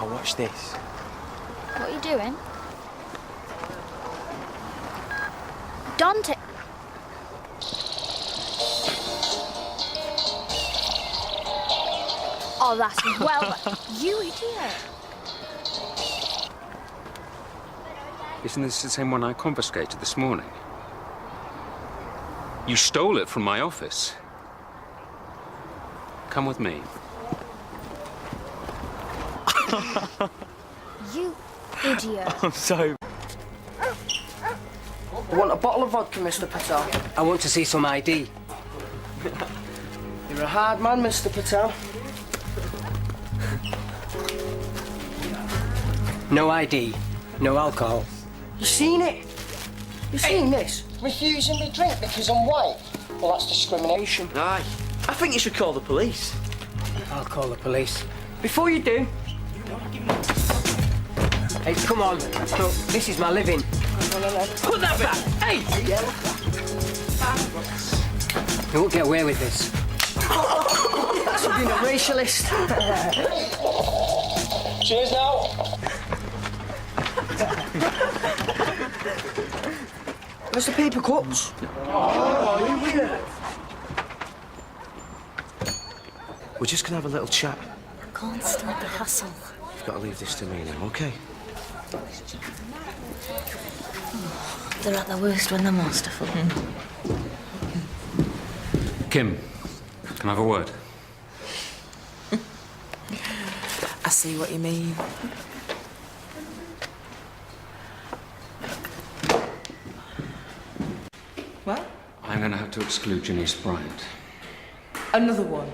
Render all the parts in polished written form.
Now watch this. What are you doing? Dante... Oh, that's well... You idiot. Isn't this the same one I confiscated this morning? You stole it from my office. Come with me. You idiot. I'm so... I want a bottle of vodka, Mr. Patel. I want to see some ID. You're a hard man, Mr. Patel. No ID, no alcohol. You seen it? You seen this? Refusing me drink because I'm white? Well, that's discrimination. Aye. I think you should call the police. I'll call the police. Before you do... Hey, come on. Look, this is my living. No. Put that back! Hey! You won't get away with this. That's being a racialist. Cheers now. Where's the paper cups? We're just gonna have a little chat. I can't stand the hassle. You've got to leave this to me now, OK? They're at their worst when they're masterful. Kim, can I have a word? I see what you mean. What? I'm going to have to exclude Janice Bryant. Another one.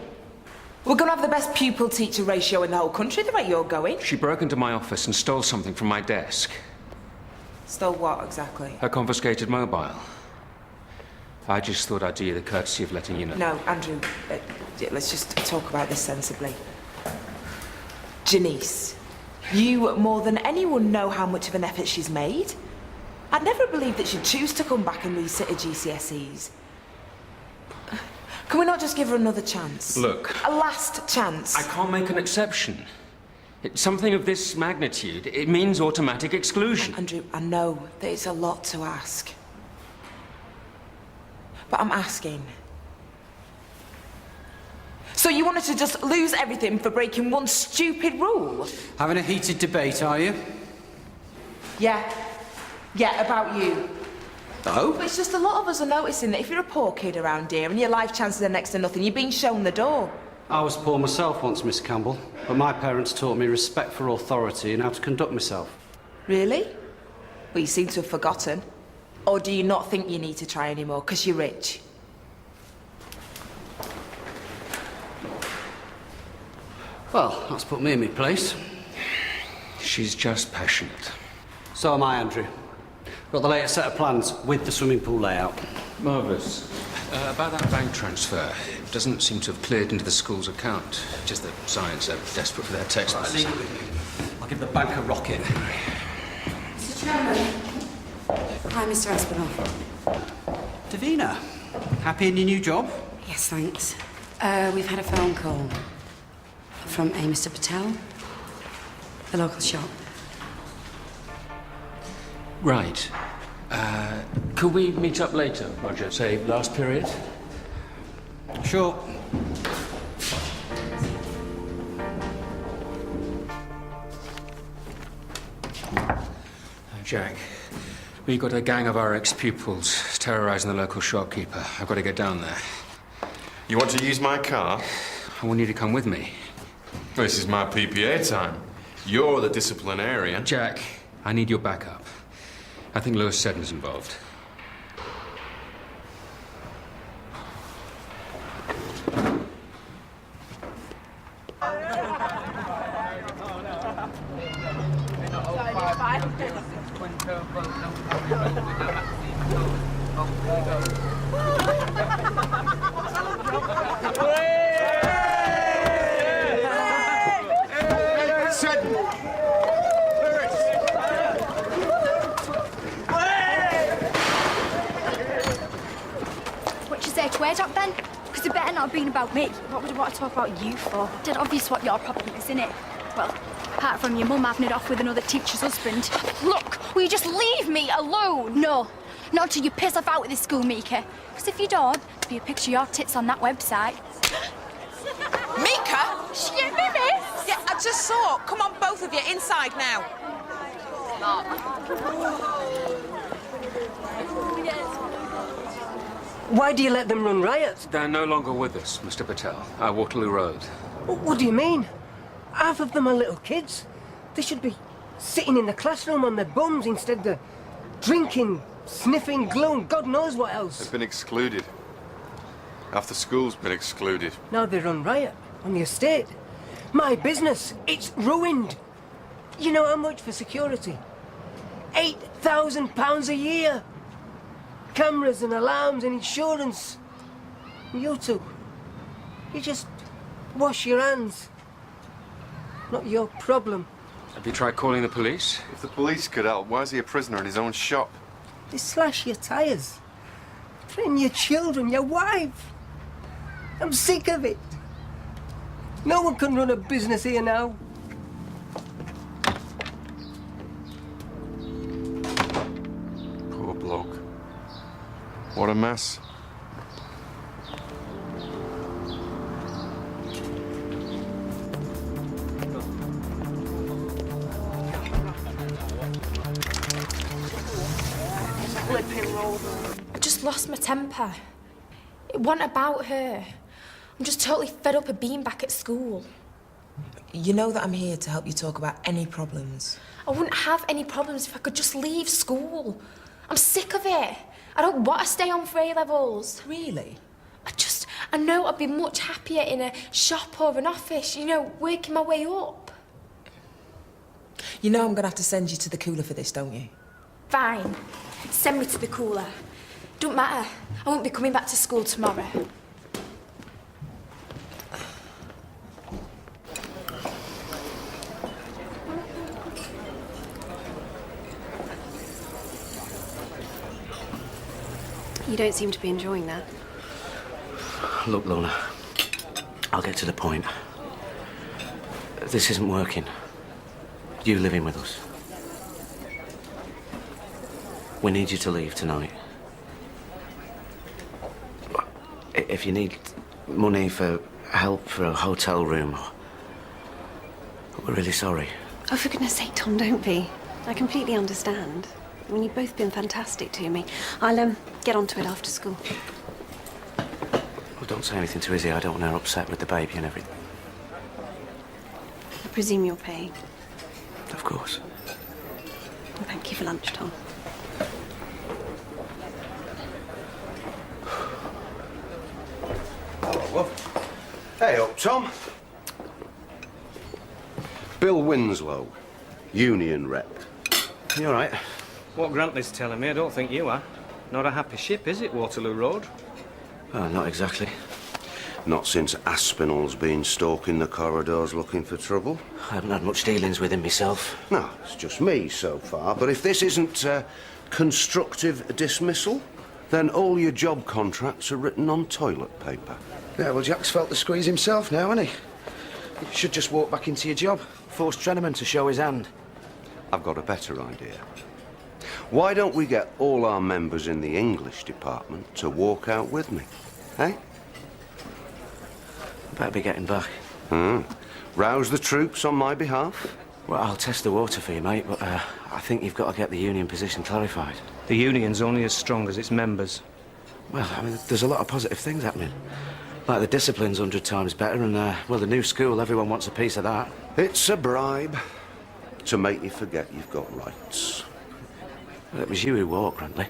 We're going to have the best pupil-teacher ratio in the whole country the way you're going. She broke into my office and stole something from my desk. Stole what, exactly? Her confiscated mobile. I just thought I'd do you the courtesy of letting you know. No, Andrew, let's just talk about this sensibly. Janice, you more than anyone know how much of an effort she's made. I'd never believed that she'd choose to come back and resit her GCSEs. Can we not just give her another chance? Look. A last chance. I can't make an exception. Something of this magnitude, it means automatic exclusion. Andrew, I know that it's a lot to ask. But I'm asking. So you wanted to just lose everything for breaking one stupid rule? Having a heated debate, are you? Yeah. Yeah, about you. Oh? But it's just a lot of us are noticing that if you're a poor kid around here and your life chances are next to nothing, you're being shown the door. I was poor myself once, Miss Campbell, but my parents taught me respect for authority and how to conduct myself. Really? Well, you seem to have forgotten. Or do you not think you need to try anymore because you're rich? Well, that's put me in my place. She's just passionate. So am I, Andrew. Got the latest set of plans with the swimming pool layout. Marvellous. About that bank transfer, it doesn't seem to have cleared into the school's account. Just that science are desperate for their textbooks. Right, leave it with me. I'll give the bank a rocket. Mr. Chairman. Hi, Mr. Aspinall. Davina, happy in your new job? Yes, thanks. We've had a phone call from a Mr. Patel, the local shop. Right. Could we meet up later, Roger? Say, last period? Sure. Jack, we got a gang of our ex-pupils terrorising the local shopkeeper. I've got to get down there. You want to use my car? I want you to come with me. This is my PPA time. You're the disciplinarian. Jack, I need your backup. I think Lewis Seddon's involved. What you say to her, Jack, then? Because it better not have been about me. What would I want to talk about you for? Dead obvious what your problem is, innit? What Well, apart from your mum having it off with another teacher's husband. Look, will you just leave me alone? No, not until you piss off out with this school, Mika. Because if you don't, there'll be a picture of your tits on that website. Mika? Shit, me, miss! Yeah, I just saw. Come on, both of you, inside now. Why do you let them run riot? They're no longer with us, Mr. Patel. Waterloo Road. What do you mean? Half of them are little kids. They should be sitting in the classroom on their bums instead of drinking, sniffing glue and God knows what else. They've been excluded. After school's been excluded. Now they run riot on the estate. My business, it's ruined. You know how much for security? £8,000 a year. Cameras and alarms and insurance. You two, you just wash your hands. Not your problem. Have you tried calling the police? If the police could help, why is he a prisoner in his own shop? They slash your tyres. Threaten your children, your wife. I'm sick of it. No one can run a business here now. Poor bloke. What a mess. I just lost my temper. It wasn't about her. I'm just totally fed up of being back at school. You know that I'm here to help you talk about any problems. I wouldn't have any problems if I could just leave school. I'm sick of it. I don't want to stay on for A-levels. Really? I know I'd be much happier in a shop or an office, you know, working my way up. You know I'm going to have to send you to the cooler for this, don't you? Fine. Send me to the cooler. Don't matter. I won't be coming back to school tomorrow. You don't seem to be enjoying that. Look, Lorna, I'll get to the point. This isn't working. You living with us. We need you to leave tonight. If you need money for help for a hotel room, we're really sorry. Oh, for goodness sake, Tom, don't be. I completely understand. I mean, you've both been fantastic to me. I'll, get onto it after school. Well, don't say anything to Izzy. I don't want her upset with the baby and everything. I presume you're paying. Of course. Well, thank you for lunch, Tom. Hey up, Tom. Bill Winslow, union rep. You all right? What Grantley's telling me, I don't think you are. Not a happy ship, is it, Waterloo Road? Oh, not exactly. Not since Aspinall's been stalking the corridors looking for trouble. I haven't had much dealings with him myself. No, it's just me so far. But if this isn't constructive dismissal, then all your job contracts are written on toilet paper. Yeah, well, Jack's felt the squeeze himself now, hasn't he? You should just walk back into your job. Force Treneman to show his hand. I've got a better idea. Why don't we get all our members in the English department to walk out with me, eh? Better be getting back. Rouse the troops on my behalf? Well, I'll test the water for you, mate, but I think you've got to get the union position clarified. The union's only as strong as its members. Well, I mean, there's a lot of positive things happening. Like the discipline's 100 times better and, well, the new school, everyone wants a piece of that. It's a bribe to make you forget you've got rights. Well, it was you who walked, Grantley.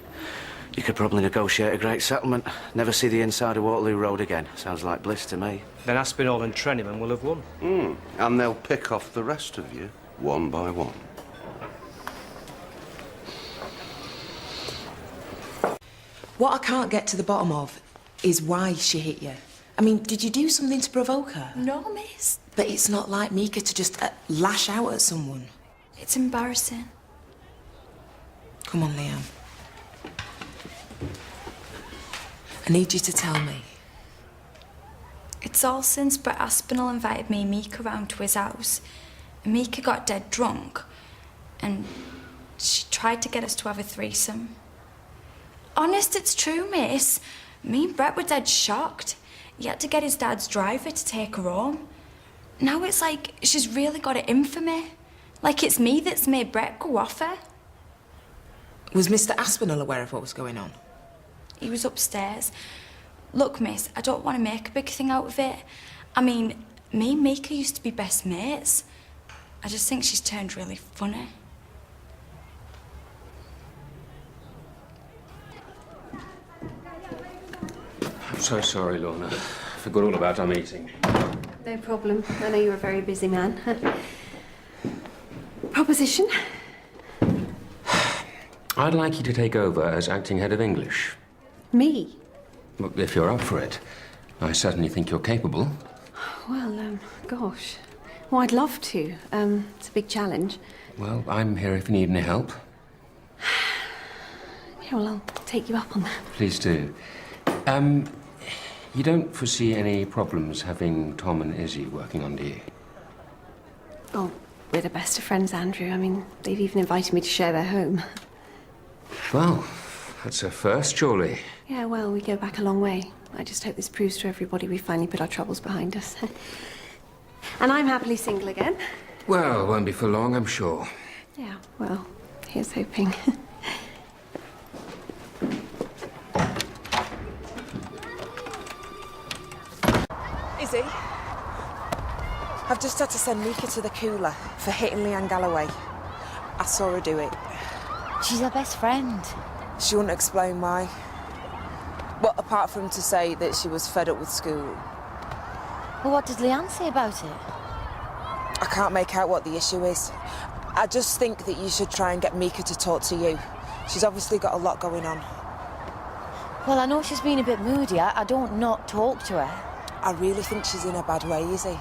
You could probably negotiate a great settlement. Never see the inside of Waterloo Road again. Sounds like bliss to me. Then Aspinall and Treneman will have won. And they'll pick off the rest of you, one by one. What I can't get to the bottom of is why she hit you. I mean, did you do something to provoke her? No, miss. But it's not like Mika to just lash out at someone. It's embarrassing. Come on, Liam. I need you to tell me. It's all since Brett Aspinall invited me and Meek around to his house. Mika got dead drunk and she tried to get us to have a threesome. Honest, it's true, miss. Me and Brett were dead shocked. He had to get his dad's driver to take her home. Now it's like she's really got it in for me. Like it's me that's made Brett go off her. Was Mr. Aspinall aware of what was going on? He was upstairs. Look, miss, I don't want to make a big thing out of it. I mean, me and Mika used to be best mates. I just think she's turned really funny. I'm so sorry, Lorna. I forgot all about our meeting. No problem. I know you're a very busy man. Proposition? I'd like you to take over as acting head of English. Me? Well, if you're up for it. I certainly think you're capable. Well, gosh. Well, I'd love to. It's a big challenge. Well, I'm here if you need any help. Yeah, well, I'll take you up on that. Please do. You don't foresee any problems having Tom and Izzy working under you? Oh, we're the best of friends, Andrew. I mean, they've even invited me to share their home. Well, that's a first, surely. Yeah, well, we go back a long way. I just hope this proves to everybody we finally put our troubles behind us. And I'm happily single again. Well, won't be for long, I'm sure. Yeah, well, here's hoping. Izzy, I've just had to send Mika to the cooler for hitting Leanne Galloway. I saw her do it. She's her best friend. She wouldn't explain why. Well, apart from to say that she was fed up with school. Well, what does Leanne say about it? I can't make out what the issue is. I just think that you should try and get Mika to talk to you. She's obviously got a lot going on. Well, I know she's been a bit moody. I don't not talk to her. I really think she's in a bad way, Izzy.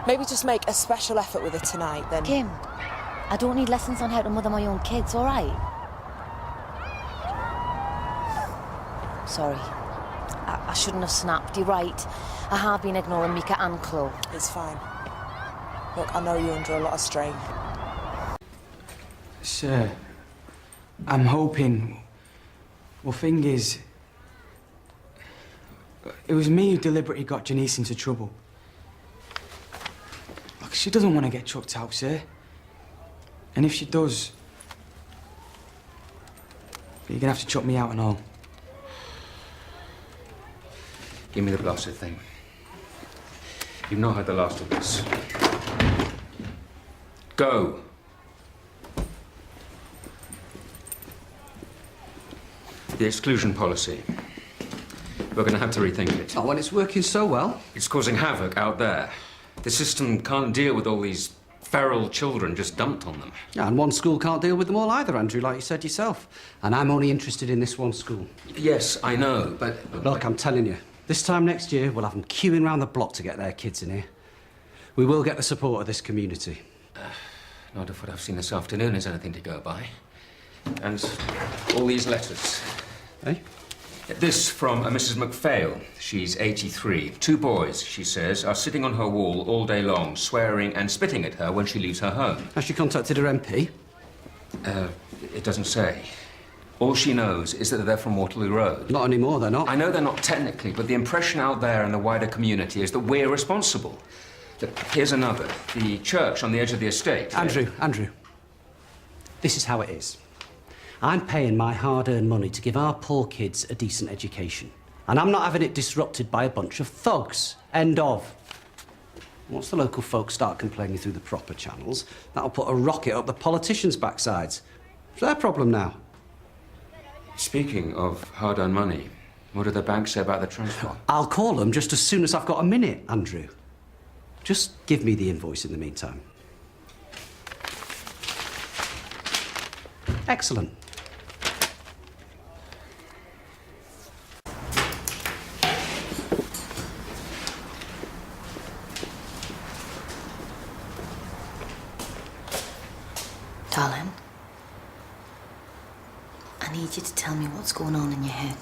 Maybe just make a special effort with her tonight, then... Kim, I don't need lessons on how to mother my own kids, all right? Sorry. I shouldn't have snapped. You're right. I have been ignoring Mika and Chloe. It's fine. Look, I know you're under a lot of strain. Sir, I'm hoping... Well, thing is... It was me who deliberately got Janice into trouble. Look, she doesn't want to get chucked out, sir. And if she does... You're gonna have to chuck me out and all. Give me the blasted thing. You've not had the last of this. Go. The exclusion policy. We're going to have to rethink it. Oh, when it's working so well. It's causing havoc out there. The system can't deal with all these feral children just dumped on them. Yeah, and one school can't deal with them all either, Andrew, like you said yourself. And I'm only interested in this one school. Yes, I know, but... Look, I'm telling you, this time next year, we'll have them queuing round the block to get their kids in here. We will get the support of this community. Not if what I've seen this afternoon is anything to go by. And all these letters. Eh? This from a Mrs. MacPhail. She's 83. 2 boys, she says, are sitting on her wall all day long, swearing and spitting at her when she leaves her home. Has she contacted her MP? It doesn't say. All she knows is that they're from Waterloo Road. Not anymore, they're not. I know they're not technically, but the impression out there in the wider community is that we're responsible. Look, here's another. The church on the edge of the estate. Andrew. This is how it is. I'm paying my hard-earned money to give our poor kids a decent education. And I'm not having it disrupted by a bunch of thugs. End of. Once the local folks start complaining through the proper channels, that'll put a rocket up the politicians' backsides. It's their problem now. Speaking of hard-earned money, what did the bank say about the transfer? I'll call them just as soon as I've got a minute, Andrew. Just give me the invoice in the meantime. Excellent. Darling, I need you to tell me what's going on in your head.